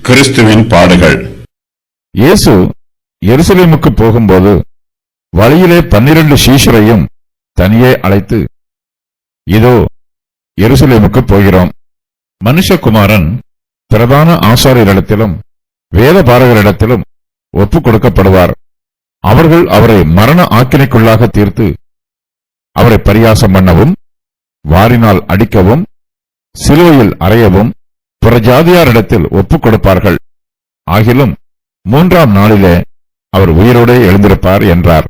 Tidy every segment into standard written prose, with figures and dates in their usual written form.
கிறிஸ்துவின் பாடுகள். இயேசு எருசலேமுக்கு போகும்போது வழியிலே 12 சீஷரையும் தனியே அழைத்து, இதோ எருசலேமுக்கு போகிறோம். மனுஷகுமாரன் பிரதான ஆசாரியரிடத்திலும் வேதபாரகரிடத்திலும் ஒப்புக் கொடுக்கப்படுவார். அவர்கள் அவரை மரண ஆக்கினைக்குள்ளாக தீர்த்து அவரை பரியாசம் பண்ணவும், வாரினால் அடிக்கவும், சிலுவையில் அறையவும் புறஜாதியாரிடத்தில் ஒப்புக் கொடுப்பார்கள். ஆகிலும் 3ஆம் நாளிலே அவர் உயிரோடே எழுந்திருப்பார் என்றார்.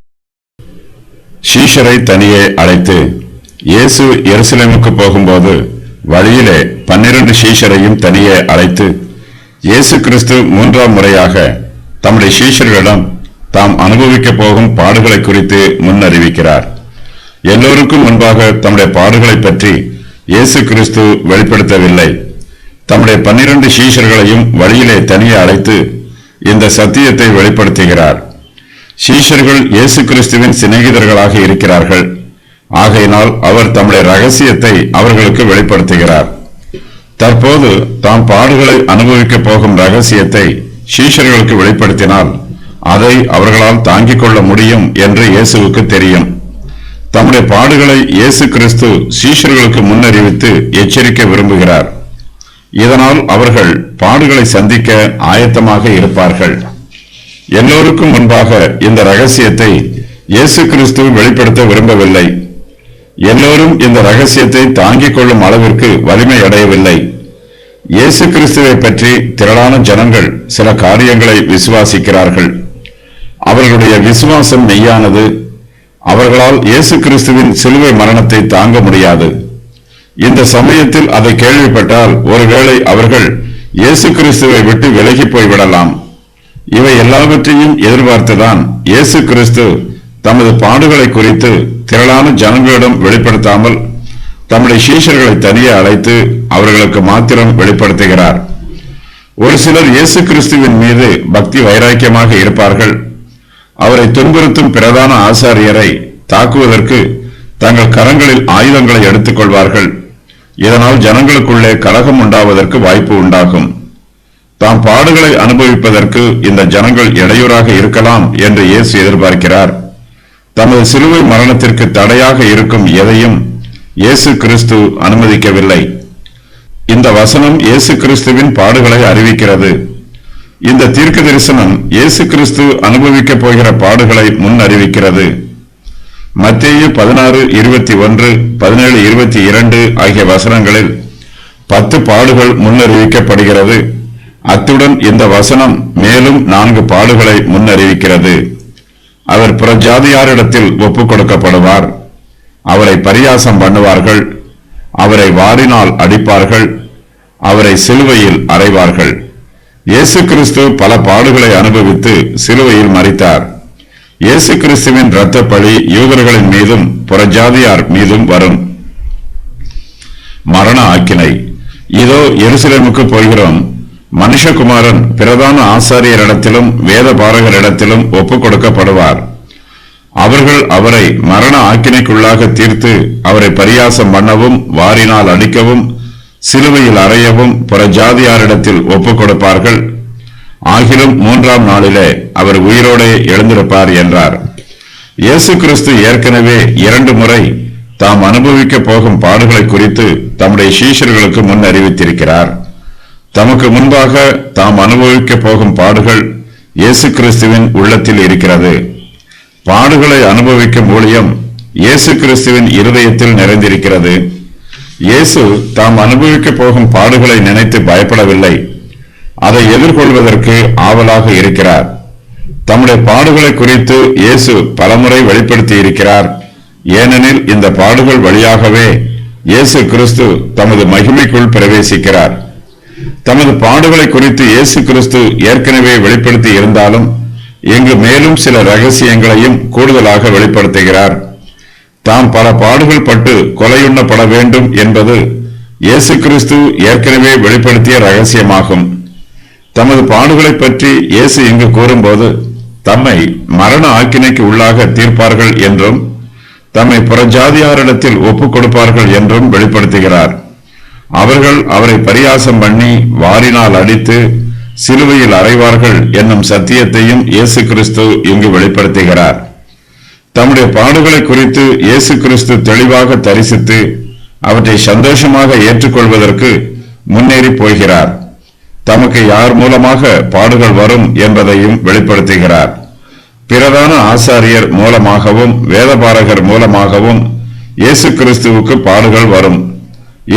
சீஷரை தனியே அழைத்து, இயேசு எருசலேமுக்கு போகும்போது வழியிலே 12 சீஷரையும் தனியே அழைத்து, இயேசு கிறிஸ்து 3ஆம் முறையாக தம்முடைய சீஷர்களிடம் தாம் அனுபவிக்கப் போகும் பாடுகளை குறித்து முன்னறிவிக்கிறார். எல்லோருக்கும் முன்பாக தம்முடைய பாடுகளை பற்றி இயேசு கிறிஸ்து வெளிப்படுத்தவில்லை. தம்முடைய 12 சீஷர்களையும் வழியிலே தனியே அழைத்து இந்த சத்தியத்தை வெளிப்படுத்துகிறார். சீஷர்கள் இயேசு கிறிஸ்துவின் சிநேகிதர்களாக இருக்கிறார்கள். ஆகையினால் அவர் தம்முடைய ரகசியத்தை அவர்களுக்கு வெளிப்படுத்துகிறார். தற்போது தாம் பாடுகளை அனுபவிக்கப் போகும் ரகசியத்தை சீஷர்களுக்கு வெளிப்படுத்தினால் அதை அவர்களால் தாங்கிக் கொள்ள முடியும் என்று இயேசுவுக்கு தெரியும். தம்முடைய பாடுகளை இயேசு கிறிஸ்து சீஷர்களுக்கு முன்னறிவித்து எச்சரிக்க விரும்புகிறார். இதனால் அவர்கள் பாடுகளை சந்திக்க ஆயத்தமாக இருப்பார்கள். எல்லோருக்கும் முன்பாக இந்த ரகசியத்தை இயேசு கிறிஸ்து வெளிப்படுத்த விரும்பவில்லை. எல்லோரும் இந்த ரகசியத்தை தாங்கிக் கொள்ளும் அளவிற்கு வலிமை அடையவில்லை. இயேசு கிறிஸ்துவை பற்றி திரளான ஜனங்கள் சில காரியங்களை விசுவாசிக்கிறார்கள். அவர்களுடைய விசுவாசம் மெய்யானது. அவர்களால் இயேசு கிறிஸ்துவின் சிலுவை மரணத்தை தாங்க முடியாது. இந்த சமயத்தில் அதை கேள்விப்பட்டால் ஒருவேளை அவர்கள் இயேசு கிறிஸ்துவை விட்டு விலகி போய்விடலாம். இவை எல்லாவற்றையும் எதிர்பார்த்துதான் இயேசு கிறிஸ்து தமது பாடுகளை குறித்து திரளான ஜனங்களிடம் வெளிப்படுத்தாமல் தம்முடைய சீஷர்களை தனியே அழைத்து அவர்களுக்கு மாத்திரம் வெளிப்படுத்துகிறார். ஒரு சிலர் இயேசு கிறிஸ்துவின் மீது பக்தி வைராக்கியமாக இருப்பார்கள். அவரை துன்புறுத்தும் பிரதான ஆசாரியரை தாக்குவதற்கு தங்கள் கரங்களில் ஆயுதங்களை எடுத்துக் கொள்வார்கள். இதனால் ஜனங்களுக்குள்ளே கலகம் உண்டாவதற்கு வாய்ப்பு உண்டாகும். தாம் பாடுகளை அனுபவிப்பதற்கு இந்த ஜனங்கள் இடையூறாக இருக்கலாம் என்று இயேசு எதிர்பார்க்கிறார். தமது சிலுவை மரணத்திற்கு தடையாக இருக்கும் எதையும் இயேசு கிறிஸ்து அனுமதிக்கவில்லை. இந்த வசனம் இயேசு கிறிஸ்துவின் பாடுகளை அறிவிக்கிறது. இந்த தீர்க்க தரிசனம் இயேசு கிறிஸ்து அனுபவிக்கப் போகிற பாடுகளை முன் அறிவிக்கிறது. மத்தேயு 16:21, 17:22 ஆகிய வசனங்களில் 10 பாடுகள் முன்னறிவிக்கப்படுகிறது. அத்துடன் இந்த வசனம் மேலும் 4 பாடுகளை முன்னறிவிக்கிறது. அவர் புறஜாதியாரிடத்தில் ஒப்புக் கொடுக்கப்படுவார். அவரை பரியாசம் பண்ணுவார்கள். அவரை வாரினால் அடிப்பார்கள். அவரை சிலுவையில் அறைவார்கள். இயேசு கிறிஸ்து பல பாடுகளை அனுபவித்து சிலுவையில் மரித்தார். இயேசு கிறிஸ்துவின் இரத்த பழி யூதர்களின் மீதும் புறஜாதியார் மீதும் வரும். மரண ஆக்கினை. இதோ எருசலேமுக்கு போகிறோம். மனுஷகுமாரன் பிரதான ஆசாரியரிடத்திலும் வேதபாரகரிடத்திலும் ஒப்புக் கொடுக்கப்படுவார். அவர்கள் அவரை மரண ஆக்கினைக்குள்ளாக தீர்த்து அவரை பரியாசம் பண்ணவும், வாரினால் அடிக்கவும், சிலுவையில் அறையவும் புறஜாதியாரிடத்தில் ஒப்புக் கொடுப்பார்கள். ஆகிலும் 3ஆம் நாளிலே அவர் உயிரோடே எழுந்திருப்பார் என்றார். இயேசு கிறிஸ்து ஏற்கனவே 2 முறை தாம் அனுபவிக்கப் போகும் பாடுகளை குறித்து தம்முடைய சீஷர்களுக்கு முன் அறிவித்திருக்கிறார். தமக்கு முன்பாக தாம் அனுபவிக்கப் போகும் பாடுகள் இயேசு கிறிஸ்துவின் உள்ளத்தில் இருக்கிறது. பாடுகளை அனுபவிக்கும் ஊழியம் இயேசு கிறிஸ்துவின் இருதயத்தில் நிறைந்திருக்கிறது. இயேசு தாம் அனுபவிக்கப் போகும் பாடுகளை நினைத்து பயப்படவில்லை. அதை எதிர்கொள்வதற்கு ஆவலாக இருக்கிறார். தம்முடைய பாடுகளை குறித்து இயேசு பலமுறை வெளிப்படுத்தி இருக்கிறார். ஏனெனில் இந்த பாடுகள் வழியாகவே இயேசு கிறிஸ்து தமது மகிமைக்குள் பிரவேசிக்கிறார். தமது பாடுகளை குறித்து இயேசு கிறிஸ்து ஏற்கனவே வெளிப்படுத்தி இருந்தாலும் இங்கு மேலும் சில ரகசியங்களையும் கூடுதலாக வெளிப்படுத்துகிறார். தாம் பல பாடுகள் பட்டு கொலையுண்ணப்பட வேண்டும் என்பது இயேசு கிறிஸ்து ஏற்கனவே வெளிப்படுத்திய ரகசியமாகும். தமது பாடுகளை பற்றி இயேசு இங்கு கூறும்போது தம்மை மரண ஆக்கினைக்கு உள்ளாக தீர்ப்பார்கள் என்றும் தம்மை புறஜாதியாரிடத்தில் ஒப்புக் கொடுப்பார்கள் என்றும் வெளிப்படுத்துகிறார். அவர்கள் அவரை பரியாசம் பண்ணி வாரினால் அடித்து சிலுவையில் அறைவார்கள் என்னும் சத்தியத்தையும் இயேசு கிறிஸ்து இங்கு வெளிப்படுத்துகிறார். தம்முடைய பாடுகளை குறித்து இயேசு கிறிஸ்து தெளிவாக தரிசித்து அவற்றை சந்தோஷமாக ஏற்றுக்கொள்வதற்கு முன்னேறி போகிறார். தமக்கு யார் மூலமாக பாடுகள் வரும் என்பதையும் வெளிப்படுத்துகிறார். பிரதான ஆசாரியர் மூலமாகவும் வேதபாரகர் மூலமாகவும் இயேசு கிறிஸ்துவுக்கு பாடுகள் வரும்.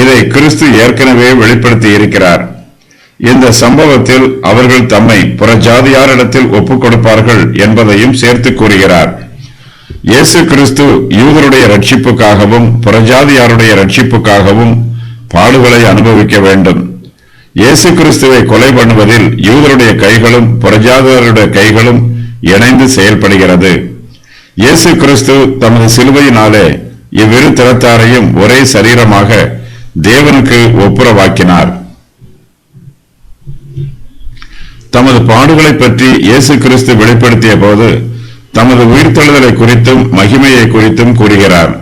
இதை கிறிஸ்து ஏற்கனவே வெளிப்படுத்தி இருக்கிறார். இந்த சம்பவத்தில் அவர்கள் தம்மை புறஜாதியாரிடத்தில் ஒப்புக் கொடுப்பார்கள் என்பதையும் சேர்த்து கூறுகிறார். இயேசு கிறிஸ்து யூதருடைய ரட்சிப்புக்காகவும் புறஜாதியாருடைய ரட்சிப்புக்காகவும் பாடுகளை அனுபவிக்க வேண்டும். இயேசு கிறிஸ்துவை கொலை பண்ணுவதில் யூதருடைய கைகளும் புறஜாதியாருடைய கைகளும் இணைந்து செயல்படுகிறது. இயேசு கிறிஸ்து தமது சிலுவையினாலே இவ்விரு திறத்தாரையும் ஒரே சரீரமாக தேவனுக்கு ஒப்புரவாக்கினார். தமது பாடுகளை பற்றி இயேசு கிறிஸ்து வெளிப்படுத்திய போது தமது உயிர்த்தெழுதலை குறித்தும் மகிமையை குறித்தும் கூறுகிறார்.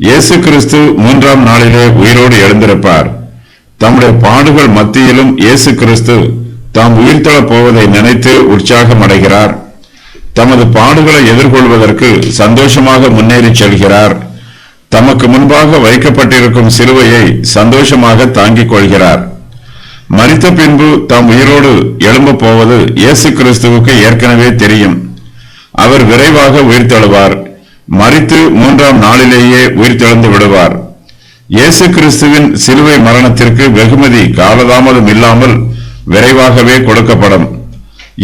இயேசு கிறிஸ்து 3ஆம் நாளிலே உயிரோடு எழுந்திருப்பார். தம்முடைய பாடுகள் மத்தியிலும் இயேசு கிறிஸ்து தாம் உயிர்த்தெழப் போவதை நினைத்து உற்சாகம் அடைகிறார். தமது பாடுகளை எதிர்கொள்வதற்கு சந்தோஷமாக முன்னேறி செல்கிறார். தமக்கு முன்பாக வைக்கப்பட்டிருக்கும் சிலுவையை சந்தோஷமாக தாங்கிக் கொள்கிறார். மரித்த பின்பு தாம் உயிரோடு எழும்ப போவது இயேசு கிறிஸ்துவுக்கு ஏற்கனவே தெரியும். அவர் விரைவாக உயிர்த்தெழுவார். மரித்து 3ஆம் நாளிலேயே உயிர்த்தெழுந்து விடுவார். இயேசு கிறிஸ்துவின் சிலுவை மரணத்திற்கு வெகுமதி காலதாமதம் இல்லாமல் விரைவாகவே கொடுக்கப்படும்.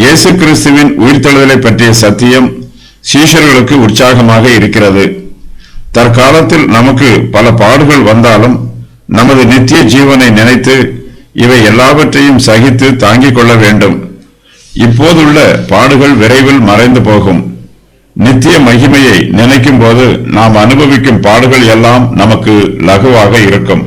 இயேசு கிறிஸ்துவின் உயிர்த்தெழுதலை பற்றிய சத்தியம் சீஷர்களுக்கு உற்சாகமாக இருக்கிறது. தற்காலத்தில் நமக்கு பல பாடுகள் வந்தாலும் நமது நித்திய ஜீவனை நினைத்து இவை எல்லாவற்றையும் சகித்து தாங்கிக் கொள்ள வேண்டும். இப்போதுள்ள பாடுகள் விரைவில் மறைந்து போகும். நித்திய மகிமையை நினைக்கும் போது நாம் அனுபவிக்கும் பாடுகள் எல்லாம் நமக்கு லகுவாக இருக்கும்.